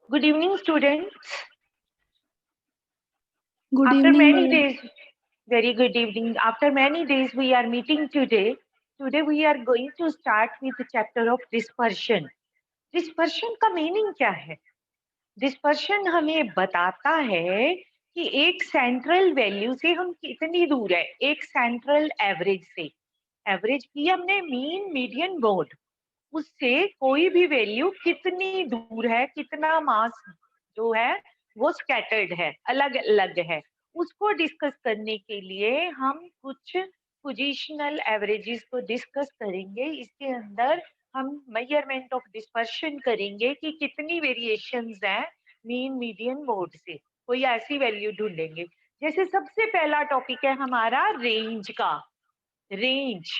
Good evening, students. Good After evening, many ma'am. days, very good evening. After many days, we are meeting today. Today, we are going to start with the chapter of dispersion. Dispersion का meaning क्या है? Dispersion हमें बताता है कि एक central value से हम कितनी दूर है, एक सेंट्रल एवरेज से। एवरेज की हमने मीन, मीडियन, मोड, उससे कोई भी वैल्यू कितनी दूर है, कितना मास जो है वो स्कैटर्ड है, अलग अलग है, उसको डिस्कस करने के लिए हम कुछ पोजिशनल एवरेजेस को डिस्कस करेंगे। इसके अंदर हम मेजरमेंट ऑफ डिस्पर्शन करेंगे कि कितनी वेरिएशंस हैं मीन, मीडियन, मोड से, कोई ऐसी वैल्यू ढूंढेंगे। जैसे सबसे पहला टॉपिक है हमारा रेंज का। रेंज,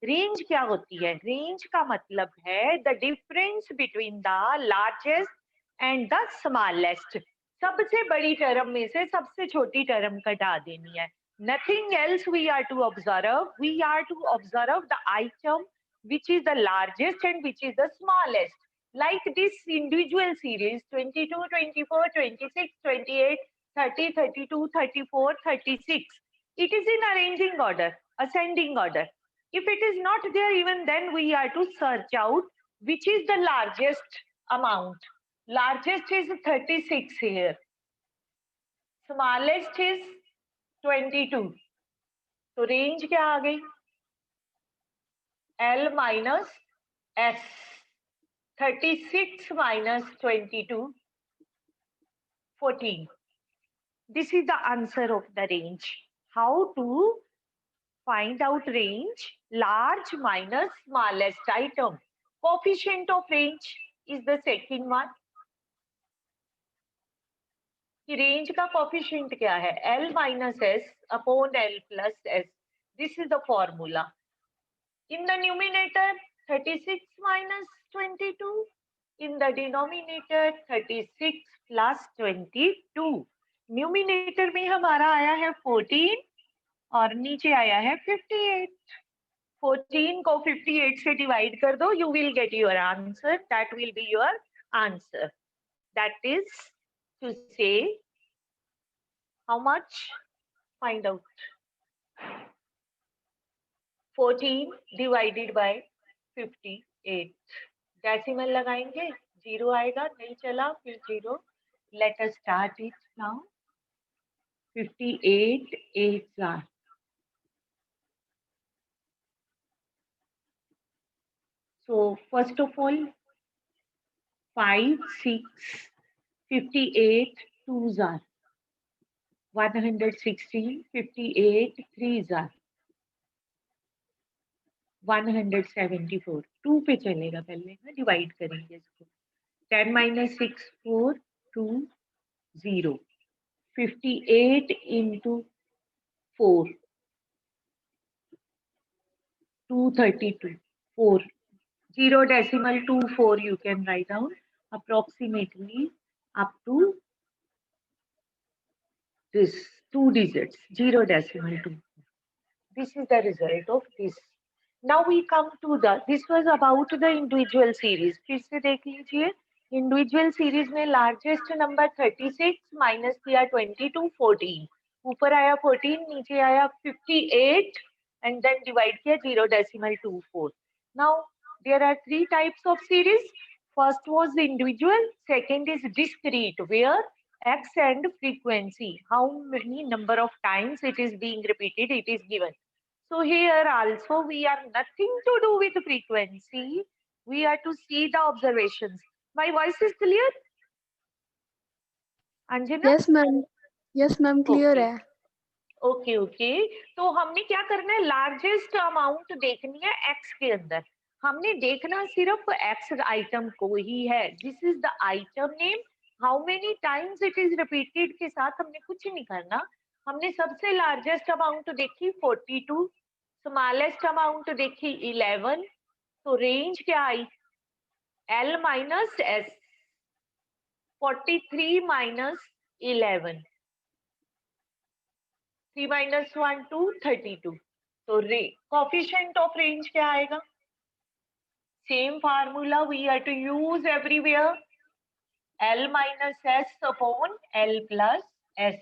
रेंज क्या होती है? रेंज का मतलब है the difference between the largest and the smallest. सबसे बड़ी टर्म में से सबसे छोटी टर्म घटा देनी है। Nothing else we are to observe, we are to observe the item which is the largest and which is the smallest, like this individual series 22, 24, 26, 28, 30, 32, 34, 36. It is in arranging order, ascending order. If it is not there, even then we are to search out which is the largest amount. Largest is 36 here. Smallest is 22. तो range क्या आ गई? L minus S. 36 minus 22, 14. This is the answer of the range. How to find out range? Large minus smallest item. Coefficient of range is the second one. कि range का coefficient क्या है? L minus S upon L plus S. This is the formula. In the numerator 36 minus 22. In the denominator 36 plus 22. Numerator में हमारा आया है 14 और नीचे आया है 58। 14 को 58 से डिवाइड कर दो, you will get your answer. That will be your answer. That is to say, how much? Find out. 14 divided by 58. Decimal लगाएंगे, जीरो आएगा, नहीं चला फिर zero. Let us start it now. 58 8 are. So first of all, 5 6 58 2s are 116, 58 3s are 174। 2 पे चलेगा पहले ना, divide करेंगे इसको। 10 minus 6 4 2 0। 58 into 4 232 4 0 decimal 24 you can write down approximately up to this 2 digits 0 decimal 2। This is the result of this. Now we come to the, this was about the individual series। फिर से देख लीजिए, individual series में largest number 36 minus किया 22 14, ऊपर आया 14 नीचे आया 58 and then divide किया 0 decimal 24। Now there are three types of series. First was the individual, second is discrete where x and frequency, how many number of times it is being repeated, it is given. So here also we are nothing to do with frequency. We are to see the observations. My voice is clear? Anjana? Yes, ma'am. Yes, ma'am. Clear Okay. है. Okay okay, तो हमने क्या करना है? Largest amount देखनी है x के अंदर। हमने देखना सिर्फ एक्स आइटम को ही है। This is the item name, how many times it is repeated के साथ हमने कुछ नहीं करना। हमने सबसे लार्जेस्ट अमाउंट देखी 42, स्मॉलेस्ट अमाउंट देखी 11। तो रेंज क्या आई? L minus S। 43 minus 11, 3 minus 1 2 32। तो कोफिशिएंट ऑफ रेंज क्या आएगा? Same formula we are to use everywhere. L minus S upon L plus S.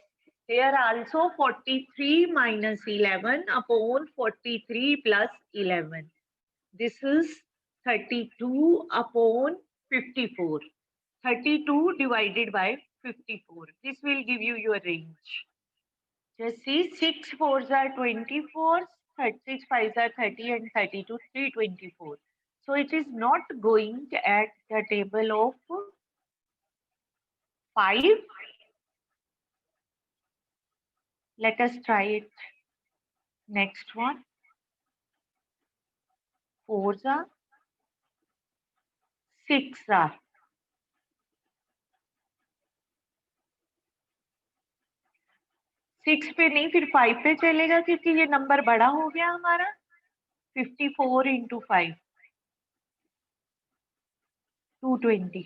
Here also 43 minus 11 upon 43 plus 11. This is 32 upon 54. 32 divided by 54. This will give you your range. Just see 6 4s are 24, 36 5s are 30 and 32 324. So it is not going at the table of 5. Let us try it. Next one. 4s are 6 are. 6 पे नहीं फिर 5 पे चलेगा क्योंकि ये number बड़ा हो गया हमारा 54 into 5 220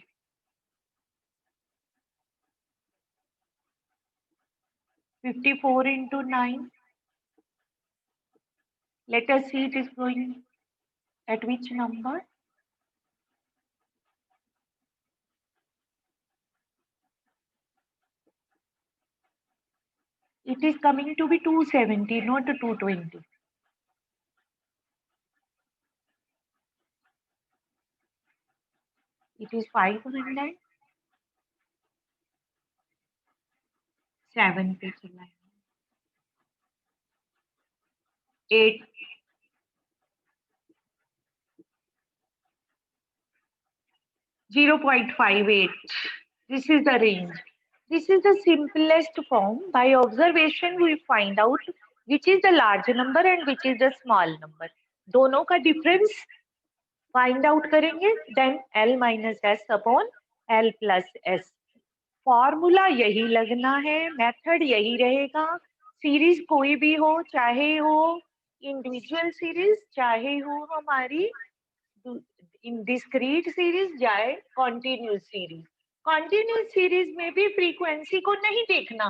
54 into 9 let us see it is going at which number it is coming to be 270 not 220 it is 500 7 पे चला 8 0.58 this is the range. This is the simplest form. By observation, we find out which is the large number and which is the small number. दोनों का difference find out करेंगे. Then L minus S upon L plus S. Formula यही लगना है. Method यही रहेगा. Series कोई भी हो, चाहे हो individual series, चाहे हो हमारी in discrete series, चाहे continuous series. कॉन्टिन्यूस सीरीज में भी फ्रीक्वेंसी को नहीं देखना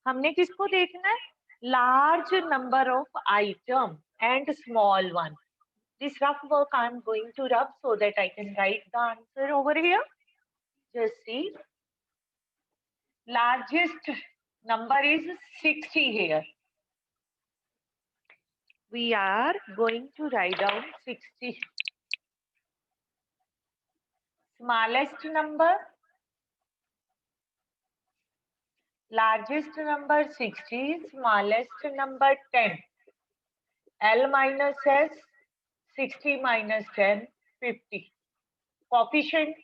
हमने किसको देखना है large number of item and small one this rough work I am going to rub so that I can write the answer over here just see largest number is 60 here we are going to write down 60 smallest number largest number 60, smallest number 10. L minus S, 60 minus 10, 50. Coefficient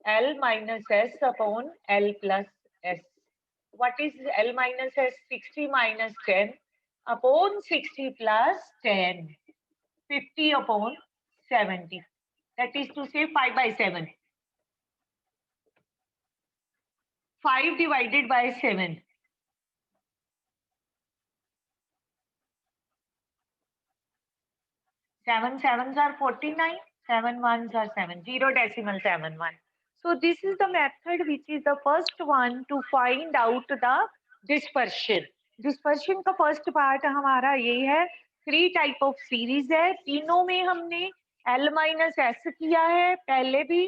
L minus S upon L plus S. What is L minus S? 60 minus 10 upon 60 plus 10. 50 upon 70. That is to say 5 by 7. 5 divided by 7. 7 sevens are 49. 7 ones are 7. 0.71. So this is the method which is the first one to find out the dispersion. Dispersion का first part हमारा ये है. 3 type of series है. तीनों में हमने L minus S किया है पहले भी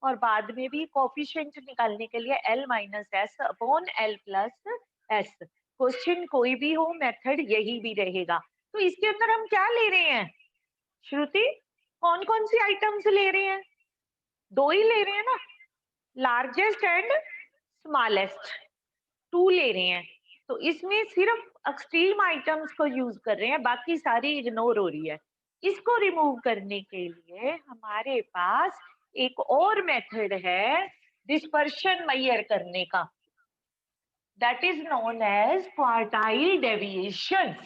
और बाद में भी. कोफिशिएंट निकालने के लिए L minus S upon L plus S. Question कोई भी हो मेथड यही भी रहेगा. तो इसके अंदर हम क्या ले रहे हैं श्रुति कौन कौन सी आइटम्स ले रहे हैं 2 ही ले रहे हैं ना लार्जेस्ट एंड स्मॉलेस्ट 2 ले रहे हैं तो इसमें सिर्फ एक्सट्रीम आइटम्स को यूज कर रहे हैं बाकी सारी इग्नोर हो रही है इसको रिमूव करने के लिए हमारे पास एक और मेथड है डिस्पर्शन मेजर करने का that is known as quartile deviation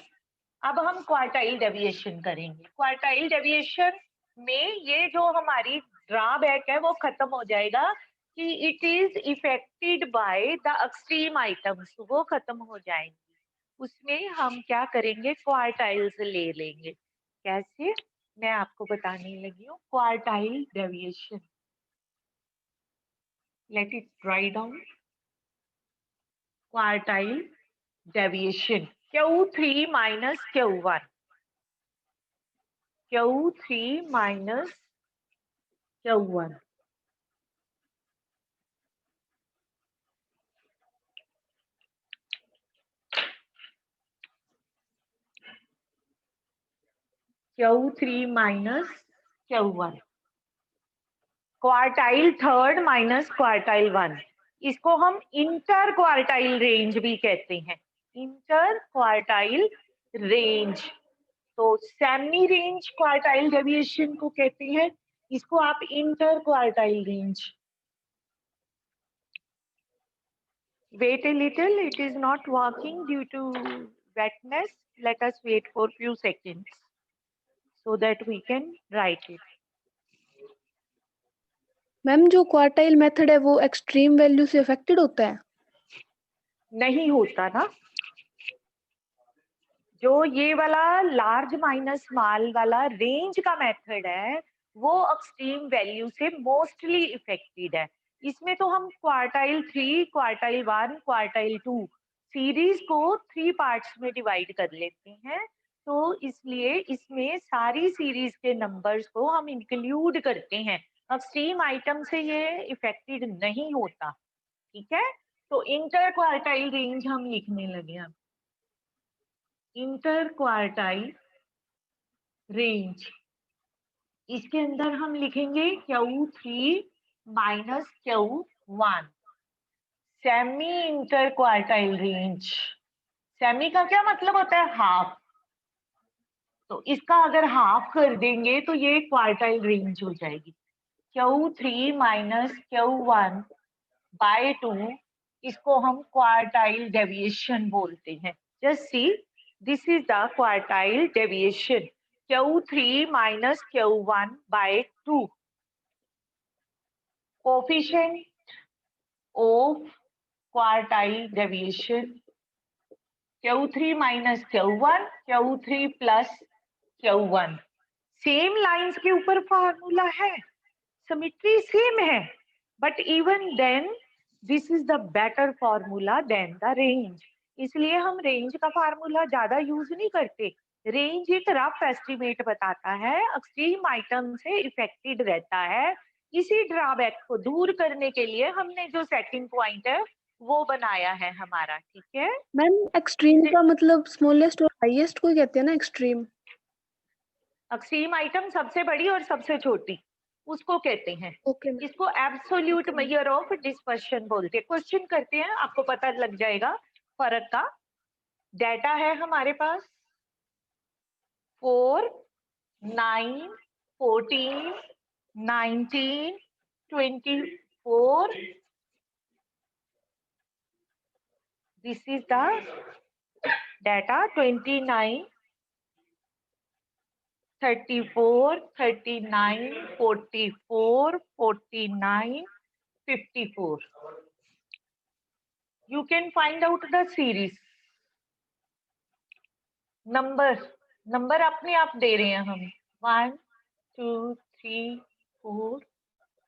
अब हम क्वार्टाइल डेविएशन करेंगे क्वार्टाइल डेविएशन में ये जो हमारी ड्रॉबैक है वो खत्म हो जाएगा कि it is affected by the extreme items वो खत्म हो जाएंगे उसमें हम क्या करेंगे क्वार्टाइल्स ले लेंगे कैसे मैं आपको बताने लगी हूँ quartile deviation let it write down quartile deviation Q3 minus Q1. Q3 minus Q1. Q3 minus Q1, quartile third minus quartile 1, इसको हम इंटर क्वार्टाइल रेंज भी कहते हैं, इंटर क्वार्टाइल रेंज। तो सेमी रेंज क्वार्टाइल डेविएशन को कहते हैं, इसको आप inter quartile range. Wait a little, it is not working due to wetness. Let us wait for few seconds so that we can write it. Ma'am जो quartile method है वो extreme value से affected होता है? नहीं होता ना, जो ये वाला लार्ज माइनस स्मॉल वाला रेंज का मेथड है वो एक्सट्रीम वैल्यू से मोस्टली इफेक्टेड है। इसमें तो हम क्वार्टाइल 3, क्वार्टाइल 1, क्वार्टाइल 2 सीरीज को 3 पार्ट्स में डिवाइड कर लेते हैं, तो इसलिए इसमें सारी सीरीज के नंबर्स को हम इंक्लूड करते हैं, एक्सट्रीम आइटम से ये इफेक्टेड नहीं होता। ठीक है, तो इंटर क्वार्टाइल रेंज हम लिखने लगे अब, इंटर क्वार्टाइल रेंज। इसके अंदर हम लिखेंगे Q3 minus Q1, semi inter quartile range. Semi का क्या मतलब होता है? हाफ, तो इसका अगर हाफ कर देंगे तो ये क्वार्टाइल रेंज हो जाएगी। Q3 माइनस Q1 बाय 2, इसको हम क्वार्टाइल डेविएशन बोलते हैं। Just see, this is the quartile deviation, Q3 minus Q1 by 2. Coefficient of quartile deviation, Q3 minus Q1, Q3 plus Q1. Same lines के ऊपर formula है, symmetry same है, but even then this is the better formula than the range. इसलिए हम range का formula ज्यादा use नहीं करते। रेंज एक रफ एस्टिमेट बताता है, एक्सट्रीम आइटम से इफेक्टेड रहता है। इसी ड्रॉबैक को दूर करने के लिए हमने जो सेकंड पॉइंट है वो बनाया है हमारा। ठीक है मैम, एक्सट्रीम का मतलब स्मॉलेस्ट और हाईएस्ट को कहते हैं ना एक्सट्रीम? एक्सट्रीम आइटम सबसे बड़ी और सबसे छोटी उसको कहते हैं। ओके इसको एब्सोल्यूट मेजर ऑफ डिस्पर्शन बोलते हैं। क्वेश्चन करते हैं, आपको पता लग जाएगा फर्क का। डेटा है हमारे पास 4, 9, 14, 19, 24. This is the data 29, 34, 39, 44, 49, 54. You can find out the series. Number अपने आप दे रहे हैं हम, 1, 2, 3, 4,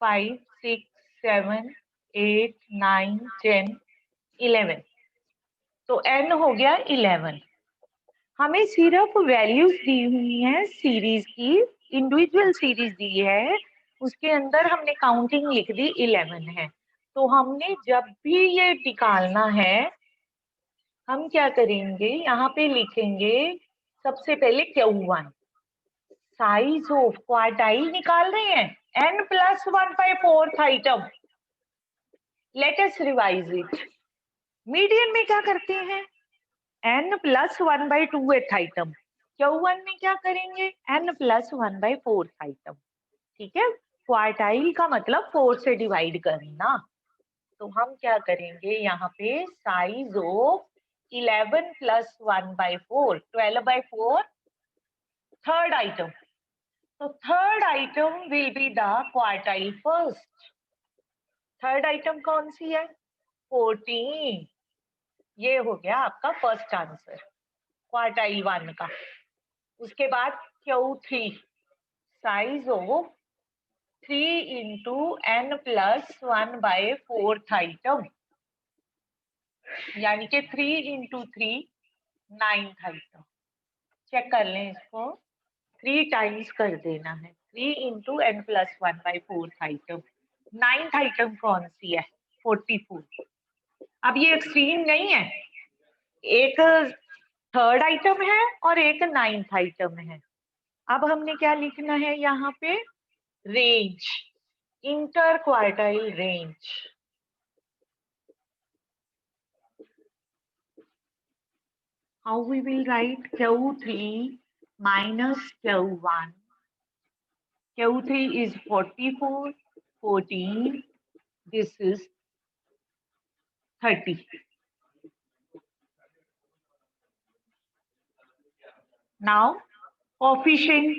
5, 6, 7, 8, 9, 10, 11। तो n हो गया 11। हमें सिर्फ वैल्यूज दी हुई हैं सीरीज की, इंडिविजुअल सीरीज दी है, उसके अंदर हमने काउंटिंग लिख दी 11 है। तो हमने जब भी ये निकालना है हम क्या करेंगे, यहाँ पे लिखेंगे सबसे पहले Q1, साइज ऑफ क्वार्टाइल निकाल रहे हैं, n plus 1 by 4th item. Let us revise it. Median में क्या करते हैं, n plus 1 by 2th item. Q1 में क्या करेंगे, n plus 1 by 4th item. ठीक है, क्वार्टाइल का मतलब 4 से डिवाइड करना। तो हम क्या करेंगे, यहाँ पे size of 11 plus 1 by 4, 12 by 4, third item. तो third item will be the quartile first. Third item कौन सी है, 14। ये हो गया आपका फर्स्ट आंसर क्वार्टाइल 1 का। उसके बाद Q3, size of 3 into n plus 1 by 4th item, यानी कि 3 into 3, 9th आइटम। चेक कर लें इसको, 3 टाइम्स कर देना है, 3 into n plus 1 by 4th item. 9th item कौन सी है, 44। अब ये एक्सट्रीम नहीं है, एक थर्ड आइटम है और एक 9th आइटम है। अब हमने क्या लिखना है यहाँ पे? Range, inter quartile range. How we will write Q3 minus Q1? Q3 is 44, 14. This is 30. Now, coefficient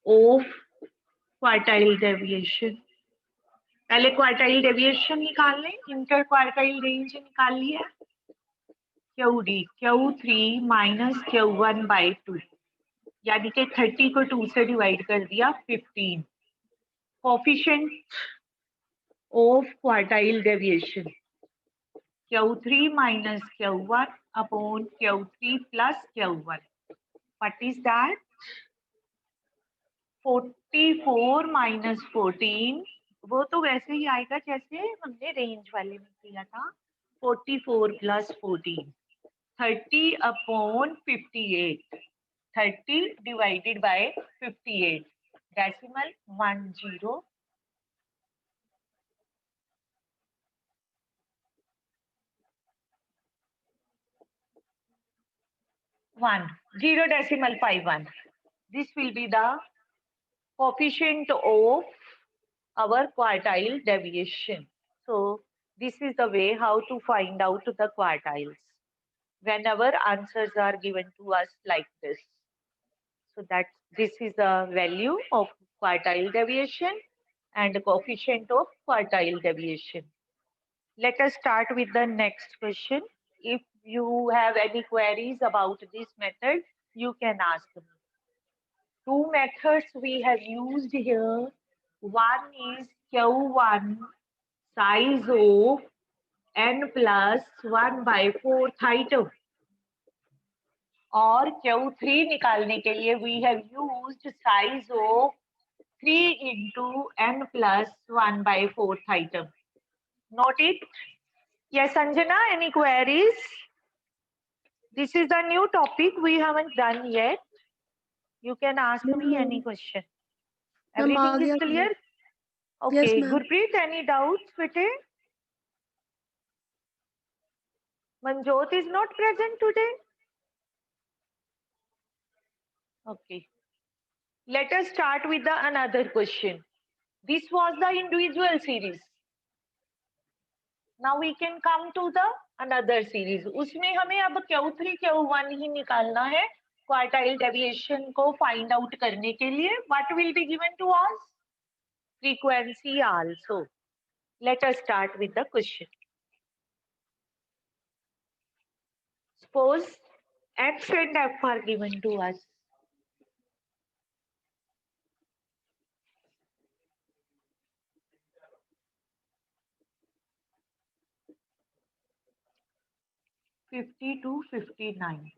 of quartile deviation. पहले क्वार्टाइल डेविएशन निकाल लें, इंटर क्वार्टाइल रेंज निकाल लिया। QD Q3 minus Q1 by 2, यानी कि 30 को 2 से डिवाइड कर दिया 15। Coefficient of quartile deviation Q3 minus Q1 upon Q3 plus Q1. What is that? 44 minus 14, वो तो वैसे ही आएगा जैसे हमने रेंज वाले में किया था। 44 plus 14, 30 upon 58. 30 divided by 58. Decimal 10. 0.51. This will be the coefficient of our quartile deviation. So this is the way how to find out the quartiles whenever answers are given to us like this. So that this is the value of quartile deviation and coefficient of quartile deviation. Let us start with the next question. If you have any queries about this method, you can ask me. Two methods we have used here. One is Q1 size of n plus 1 by 4th item. और Q3 निकालने के लिए we have used size of 3 into n plus 1 by 4th item. Note it. Yes, Sanjana, any queries? This is a new topic we haven't done yet. You can ask me any question. Everything is clear? Okay, yes, Gurpreet, any doubts, bete? Manjot is not present today? Okay. Let us start with the another question. This was the individual series. Now we can come to the another series. उसमें हमें अब Q3, Q1 ही निकालना है quartile deviation को find out करने के लिए. What will be given to us? Frequency also. Let us start with the question. Suppose X and F are given to us. $50 to $59.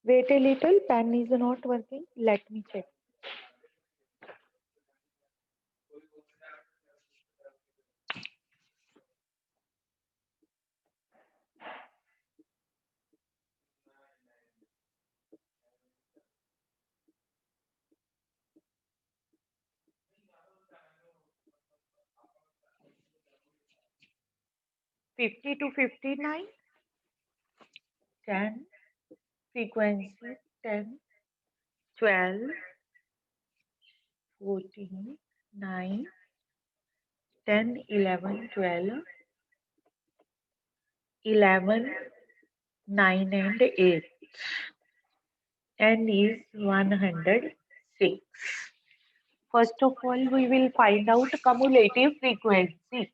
Wait a little, pen is not working. Let me check. $50 to $59, 10, frequency 10, 12, 14, 9, 10, 11, 12, 11, 9 and 8. N is 106. First of all, we will find out cumulative frequency.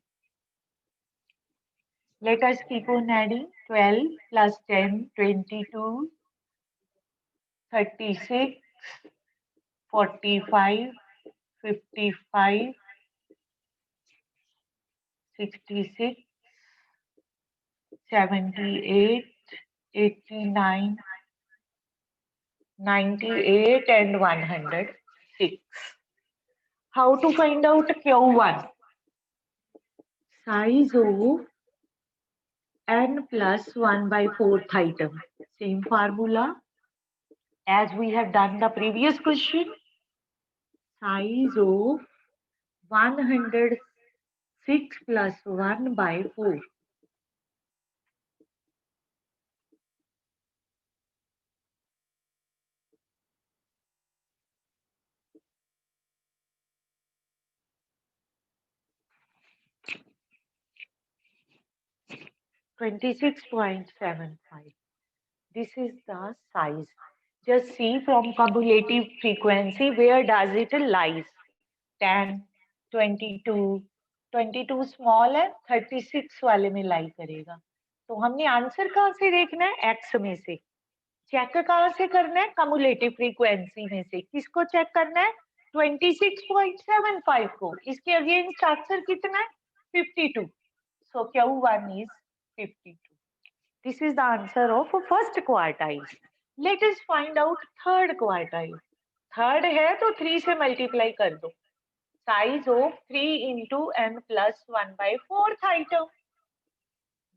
Let us keep on adding 12 plus 10, 22, 36, 45, 55, 66, 78, 89, 98 and 106. How to find out Q1? Size of n plus 1 by 4th item. Same formula as we have done the previous question. Size of 106 plus 1 by 4. $26.75. This is the size. Just see from cumulative frequency where does it lies. 10, 22, 22 small है 36 वाले में लाई करेगा. तो हमने answer कहाँ से देखना है? एक्स में से. चेक कहाँ से करना है? कम्युलेटिव फ्रीक्वेंसी में से. किसको चेक करना है? 26.75 को. इसके अगेंस्ट आंसर कितना है? 52. So Q1 is 52. This is the answer of first quartile. Let us find out third quartile. Third है तो 3 से मल्टीप्लाई कर दो. Size of 3 into n plus 1 by 4th item.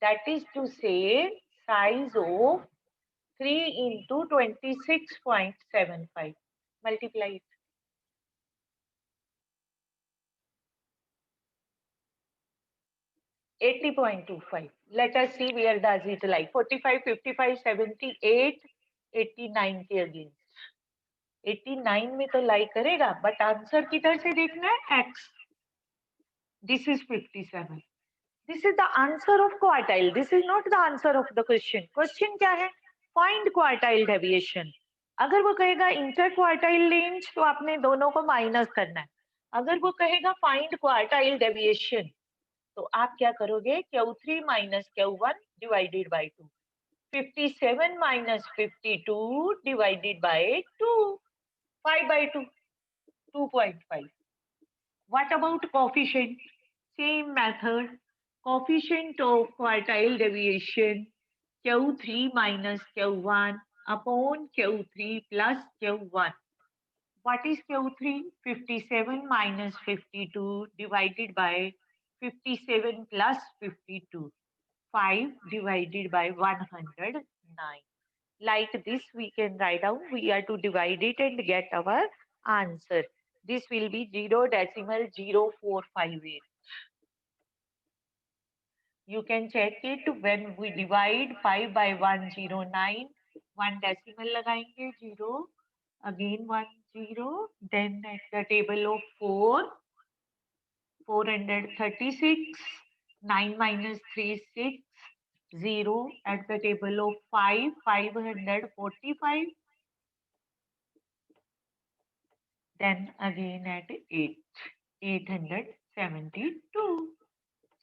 That is to say, size of 3 into 26.75. Multiply it. 80.25. Let us see where does it lie. 45, 55, 78, 89 के against. 89 में तो लाई करेगा, but answer किधर से देखना है? x. This is 57. This is the answer of quartile. This is not the answer of the question. Question क्या है? Find quartile deviation. अगर वो कहेगा इंटर क्वार्टाइल रेंज तो आपने दोनों को माइनस करना है. अगर वो कहेगा फाइंड क्वार्टाइल डेविएशन तो आप क्या करोगे? Q3 minus Q1 divided by 2. 57 minus 52 divided by 2. 5 by 2. 2.5. What about coefficient? Same method. Coefficient of quartile deviation Q3 minus Q1 upon Q3 plus Q1. What is Q3? 57 minus 52 divided by 57 plus 52. 5 divided by 109. Like this we can write down. We are to divide it and get our answer. This will be 0.0458. You can check it when we divide 5 by 109. 1 decimal लगाएंगे 0. Again 1 0. Then at the table of 4. 436. 9 minus 3 6. 0 at the table of 5. 545. Then again at 8. 872.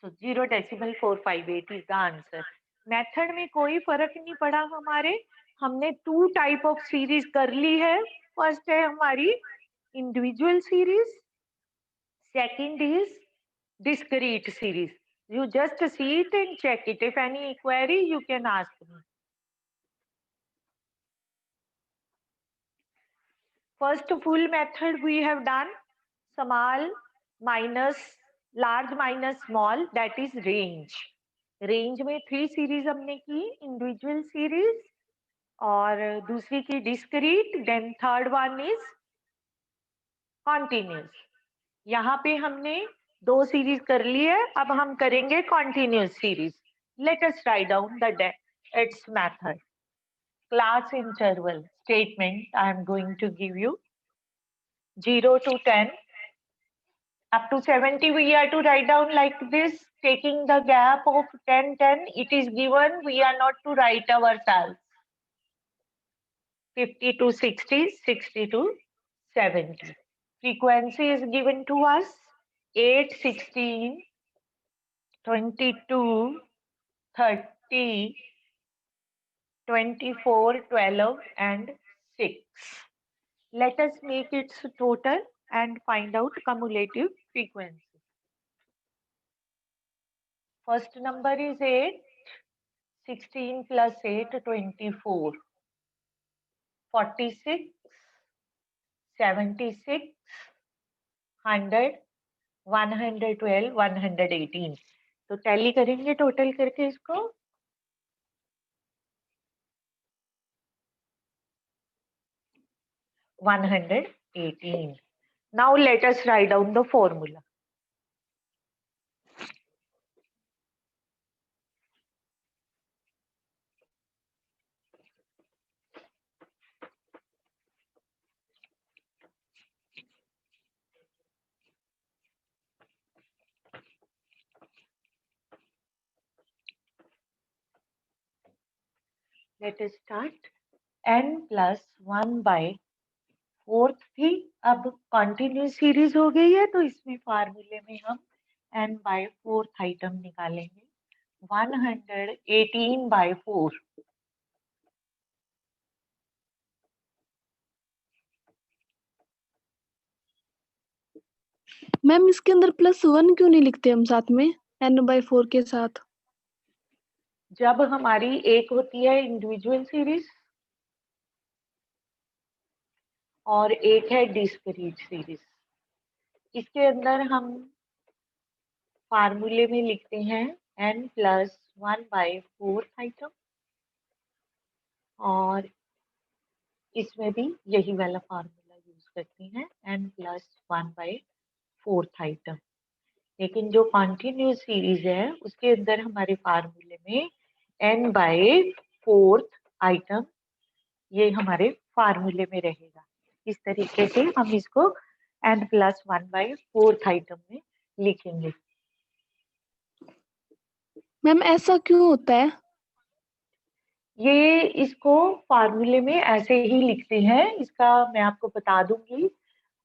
So 0.458 is the answer. Method में कोई फर्क नहीं पड़ा हमारे. हमने 2 type of series कर ली है. फर्स्ट है हमारी individual series. Second is discrete series. You just see it and check it. If any query, you can ask me. First full method we have done. Small minus large minus small, that is range. Range में 3 series हमने की. Individual series और दूसरी की discrete. Then third one is continuous. यहाँ पे हमने 2 series कर ली है. अब हम करेंगे continuous series. Let us write down the its method. Class interval statement I am going to give you. 0 to 10. Up to 70 we are to write down like this, taking the gap of 10 10. It is given, we are not to write ourselves. 50 to 60, 60 to 70. Frequency is given to us 8, 16, 22, 30, 24, 12 and 6. Let us make its total and find out cumulative frequency. First number is 8. 16 plus 8, 24. 46, 76, 100, 112, 118. तो tally करेंगे total करके इसको. 118. Now let us write down the formula. Let us start. n plus 1 by 4th थी, अब continuous series हो गई है तो इसमें फार्मूले में हम n by 4th आइटम निकालेंगे. 118 by 4. मैम इसके अंदर +1 क्यों नहीं लिखते हम साथ में n/4 के साथ? जब हमारी एक होती है इंडिविजुअल सीरीज और एक है डिस्क्रीट सीरीज, इसके अंदर हम फार्मूले में लिखते हैं n plus 1 by 4th item और इसमें भी यही वाला फार्मूला यूज करते हैं n plus 1 by 4th item. लेकिन जो कॉन्टिन्यूस सीरीज है उसके अंदर हमारे फार्मूले में n by 4th आइटम ये हमारे फार्मूले में रहेगा. इस तरीके से हम इसको n plus 1 by 4th item में लिखेंगे. मैम ऐसा क्यों होता है? ये इसको फार्मूले में ऐसे ही लिखते हैं, इसका मैं आपको बता दूंगी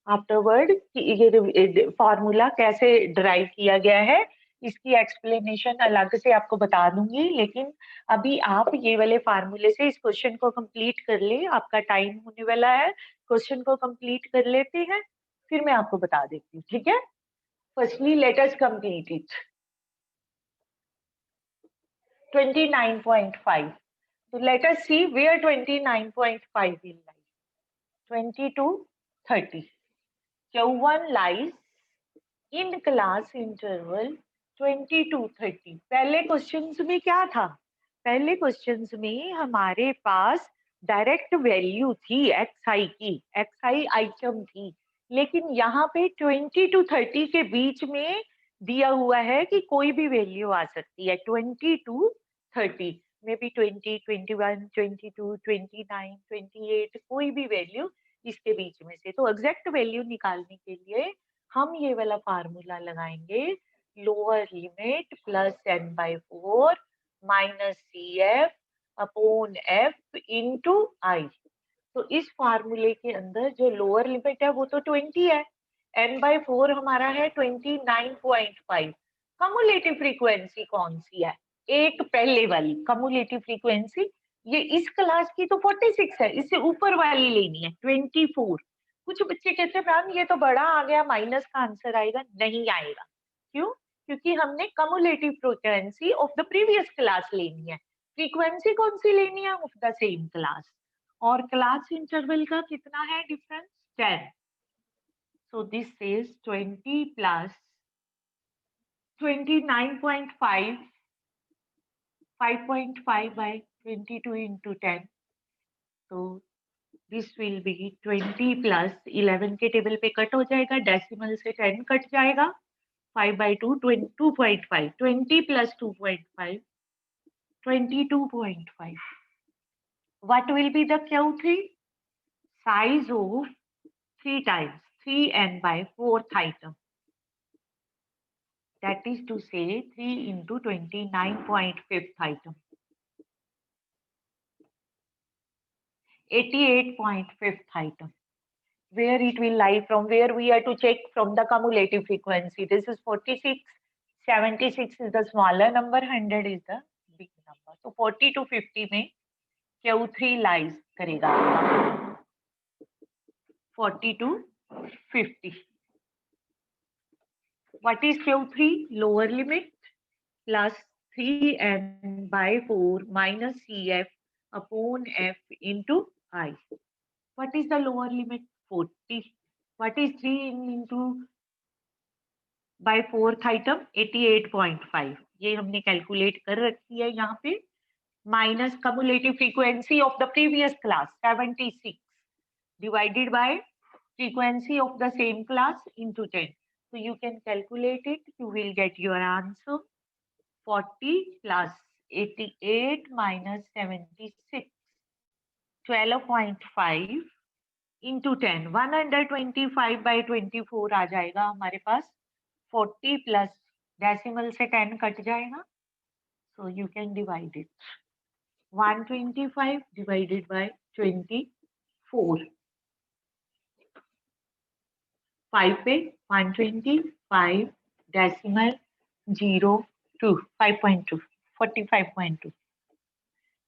आफ्टरवर्ड कि ये फार्मूला कैसे ड्राइव किया गया है. इसकी एक्सप्लेनेशन अलग से आपको बता दूंगी, लेकिन अभी आप ये वाले फार्मूले से इस क्वेश्चन को कंप्लीट कर ले. आपका टाइम होने वाला है, क्वेश्चन को कंप्लीट कर लेते हैं, फिर मैं आपको बता देती हूँ. ठीक है, firstly let us complete it. 29.5. So let us see where 29.5 will lie. 20 to 30. Q1 lies in class interval 20 to 30. पहले क्वेश्चंस में क्या था? पहले क्वेश्चंस में हमारे पास डायरेक्ट वैल्यू थी xi की, xi आइटम थी, लेकिन यहाँ पे 20 to 30 के बीच में दिया हुआ है कि कोई भी वैल्यू आ सकती है. 20 to 30 में भी 20, 21, 22, 29, 28 कोई भी वैल्यू इसके बीच में से. तो एग्जैक्ट वैल्यू निकालने के लिए हम ये वाला फार्मूला लगाएंगे. Lower limit plus n/4 minus CF upon F into I. तो इस फार्मूले के अंदर जो लोअर लिमिट है वो तो 20 है, n/4 हमारा है 29.5. कम्युलेटिव फ्रीक्वेंसी कौन सी है? एक पहले वाली कम्युलेटिव फ्रीक्वेंसी, ये इस क्लास की तो 46 है, इससे ऊपर वाली लेनी है 24. कुछ बच्चे कहते हैं मैम ये तो बड़ा आ गया, माइनस का आंसर आएगा. नहीं आएगा. क्यों? क्योंकि हमने cumulative frequency of the previous class लेनी है. फ्रीक्वेंसी कौन सी लेनी है? Of the same class. और क्लास इंटरवल का कितना है difference? 10. So this is 20 plus 29.5, 5.5 by 22 into 10. तो दिस विल बी 20 प्लस 11 के टेबल पे कट हो जाएगा, डेसिमल से 10 कट जाएगा. 5/2 2.5. 20 plus 2.5 22.5. What will be the Q3? Size of 3 times 3n/4th item. That is to say 3 into 29.5th item. 88.5th item. Where it will lie from, where we are to check from the cumulative frequency. This is 46, 76 is the smaller number, 100 is the big number. So 40 to 50 में Q3 lies करेगा. 40 to 50. What is Q3? Lower limit plus 3n/4 minus CF upon F into I. What is the lower limit? 40. What is 3 into by 4th item? 88.5. ये हमने calculate कर रखी है यहाँ पे. Minus cumulative frequency of the previous class 76 divided by frequency of the same class into 10. So you can calculate it. You will get your answer 40 plus 88 minus 76, 12.5 into 10. 125 by 24 आ जाएगा हमारे पास. 40 plus decimal से 10 cut जाएगा. So you can divide it. 125 divided by 24. 5 पे 125 decimal 02 5.2 45.2.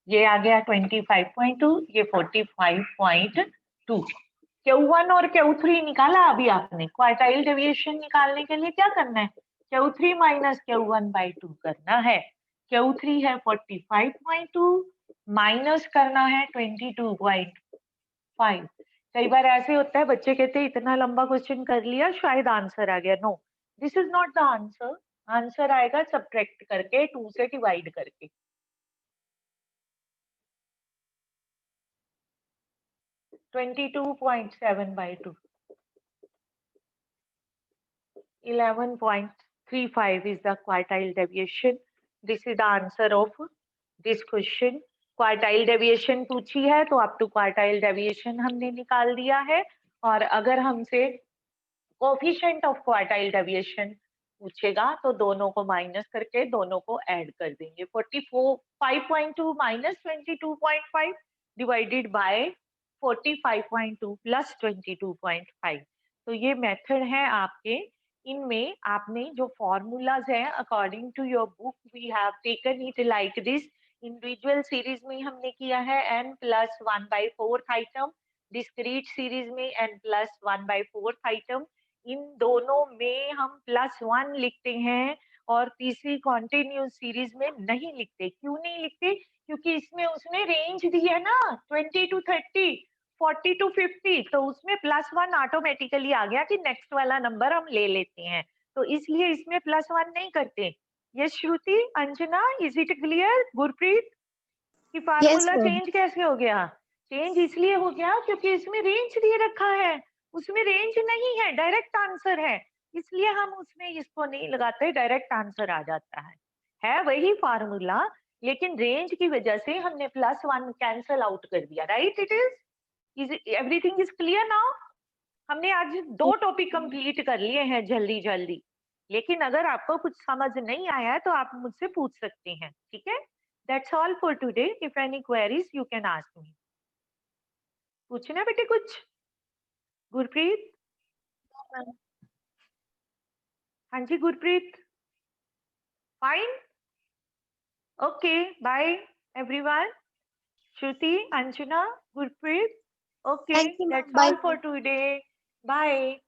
ये आ गया 25.2, ये 45.2. Q1 और Q3 निकाला अभी आपने. क्वार्टाइल डेविएशन निकालने के लिए क्या करना है? Q3 माइनस Q1/2 करना है. Q3 है 45.2 माइनस करना है 22.5. कई बार ऐसे होता है बच्चे कहते हैं इतना लंबा क्वेश्चन कर लिया शायद आंसर आ गया. No, this is not the answer. Answer आएगा सब्ट्रैक्ट करके 2 से डिवाइड करके. 22.7/2. 11.35 is the quartile deviation. This is the answer of this question. Quartile deviation पूछी है तो अप टू क्वार्टाइल डेविएशन हमने निकाल दिया है. और अगर हमसे कोफिशिएंट ऑफ क्वार्टाइल डेविएशन पूछेगा तो दोनों को माइनस करके दोनों को ऐड कर देंगे. 45.2 माइनस 22.5 डिवाइडेड बाय 45.2 प्लस 22.5. तो ये मेथड है आपके. इनमें आपने जो फॉर्मूलाज है according to your book we have taken it like this. Individual series में हमने किया है n+1/4 आइटम. डिस्क्रीट सीरीज में n+1/4 आइटम. इन दोनों में हम +1 लिखते हैं और तीसरी कॉन्टिन्यूस सीरीज में नहीं लिखते. क्यों नहीं लिखते? क्योंकि इसमें उसने रेंज दी है ना 20 to 30, 40 to 50. तो उसमें +1 ऑटोमेटिकली आ गया कि नेक्स्ट वाला नंबर हम ले लेते हैं. तो इसलिए इसमें +1 नहीं करते. Yes Shruti, Anjana, is it clear? Gurpreet, कि फार्मूला चेंज कैसे हो गया? चेंज इसलिए हो गया क्योंकि इसमें रेंज दिए रखा है. उसमें रेंज नहीं है, डायरेक्ट आंसर है. इसलिए हम उसमें इसको नहीं लगाते, डायरेक्ट आंसर आ जाता है वही फार्मूला, लेकिन रेंज की वजह से हमने +1 कैंसल आउट कर दिया. Right? It is everything is clear now. हमने आज 2 टॉपिक कंप्लीट कर लिए हैं जल्दी जल्दी. लेकिन अगर आपको कुछ समझ नहीं आया है तो आप मुझसे पूछ सकते हैं. ठीक है? That's all for today. If any queries, you can ask me. पूछना बेटे कुछ? गुरप्रीत? हाँ जी Gurpreet. Fine. Okay. Bye everyone. Shruti, Anjana, Gurpreet. Okay. That's all for today. Bye.